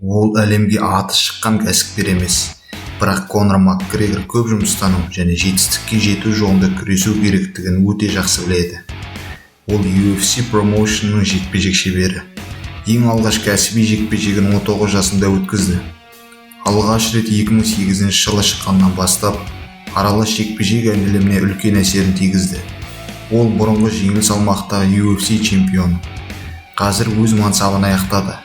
Ол әлемге аты шыққан кәсіпкер емес, бірақ Конор Макгрегор көп жұмыстану және жетістікке жету жолында күресу керектігін өте жақсы біледі. Ол UFC промоушнның жекпе-жек шебері. Ең алғаш кәсіби жекпе-жегін 19 жасында өткізді. Алғаш рет 2008 жылы шыққаннан бастап, аралас жекпе-жек әлеміне үлкен әсерін тигізді. Ол бұрынғы жеңіл салмақтағы UFC чемпионы. Қазір өз мансабын аяқтады.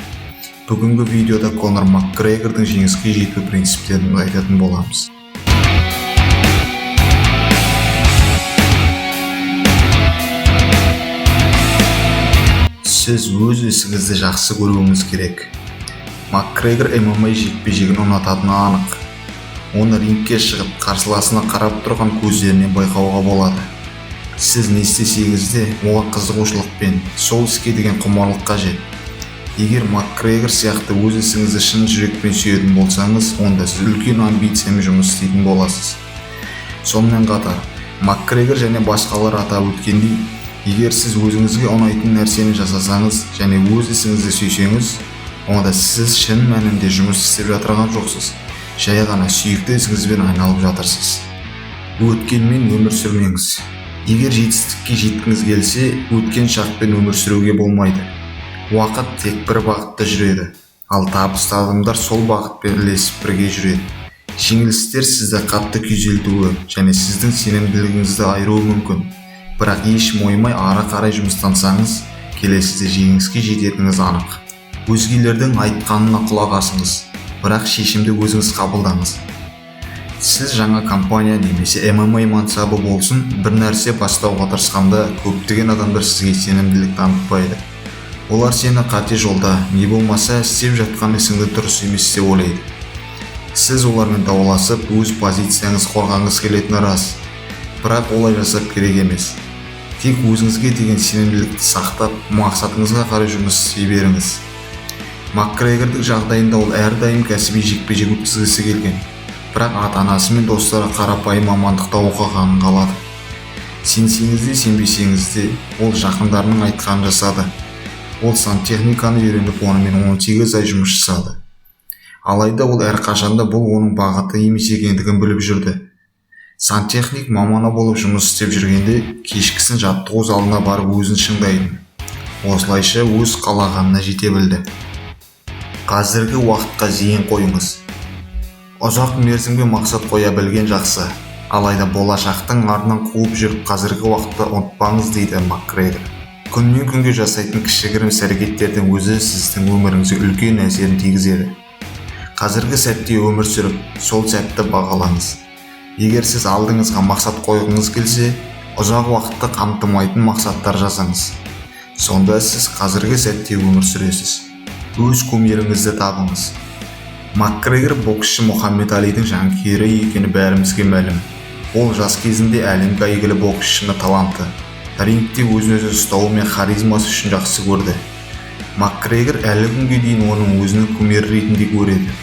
Бүгінгі видеода Конор Макгрегордың жеңіске жету принциптерін айтатын боламыз. Сіз өз ісіңізді жақсы көруіңіз керек. Макгрегор MMA жекпе-жегін ұнататыны анық. Оны рингке шығып, қарсыласына қарап тұрған көздерінен байқауға болады. Сіз не істесеңіз де, оған қызығушылықпен, сол іске деген құмарлық қажет. Егер Макгрегор сияқты өз ісіңізді шын жүрекпен сүйетін болсаңыз, онда сіз үлкен амбициямен жұмыс істейтін боласыз. Сонымен қатар, Макгрегор және басқалар атап өткендей, егер сіз өзіңізге ұнайтын нәрсені жасасаңыз және өз ісіңізді сүйсеңіз, онда сіз шын мәнінде жұмыс істеп жатырған жоқсыз, жай ғана сүйікті ісіңізбен айналып жатырсыз. Өткенмен өмір сүрмеңіз. Егер жетістікке жеткіңіз келсе, өткен шақпен өмір сүруге болмайды. Уақыт тек бір бағытта жүреді, ал табысты адамдар сол бағытпен ілесіп бірге жүреді. Жеңілістер сізді қатты күйзелтуі және сіздің сенімділігіңізді айыруы мүмкін. Бірақ еш мойымай ары қарай жұмыстансаңыз, келесіде жеңіске жететініңіз анық. Өзгелердің айтқанына құлақ асыңыз, бірақ шешімді өзіңіз қабылдаңыз. Сіз жаңа компания немесе MMA мансабы болсын, бір нәрсе бастауға тырысқанда көптеген адамдар сізге сенімділік танытпайды. Олар сені қате жолда, не болмаса істеп жатқан ісіңді дұрыс емес деп ойлайды. Сіз олармен дауласып, өз позицияңыз қорғағыңыз келетіні рас, бірақ олай жасап керек емес. Тек өзіңізге деген сенімділікті сақтап, мақсатыңызға қарай жұмыс істей беріңіз. Макгрегордың жағдайында ол әрдайым кәсіби жекпе-жек өткізгісі келген, бірақ ата-анасы мен достары қарапайым мамандықта оқығанын қалады. Сенсеңіз де, сенбесеңіз де, ол жақындарының айтқанын жасады. Ол сантехниканы үйреніп, онымен 18 ай жұмыс жасады. Алайда ол әрқашанда бұл оның бағыты емес екендігін біліп жүрді. Сантехник маманы болып жұмыс істеп жүргенде, кешкісін жаттығу залына барып өзін шыңдайды. Осылайша өз қалағанына жете білді. Қазіргі уақытқа зейін қойыңыз. Ұзақ мерзімге мақсат қоя білген жақсы, алайда болашақтың артынан қуып жүріп қазіргі уақытта ұмытпаңыз, дейді Макгрегор. Күннен күнге жасайтын кішігірім әрекеттердің өзі сіздің өміріңізге үлкен әсерін тигізеді. Қазіргі сәтте өмір сүріп, сол сәтті бағалаңыз. Егер сіз алдыңызға мақсат қойғыңыз келсе, ұзақ уақытты қамтымайтын мақсаттар жасаңыз. Сонда сіз қазіргі сәтте өмір сүресіз. Өз кумиріңізді табыңыз. Макгрегор боксшы Мұхаммед Алидің жанкүйері екені бәрімізге мәлім. Ол жас кезінде әлемге әйгілі боксшыны таланты, рингте өзін-өзі ұстауы мен харизмасы үшін жақсы көрді. Макгрегор әлі күнге дейін оның өзінің кумирі ретінде көреді.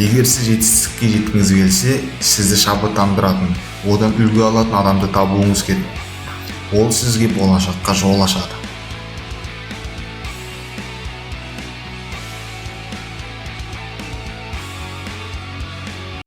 Егер сіз жетістікке жеткіңіз келсе, сізді шабыттандыратын, одан үлгі алатын адамды табуыңыз керек. Ол сізге болашаққа жол ашады.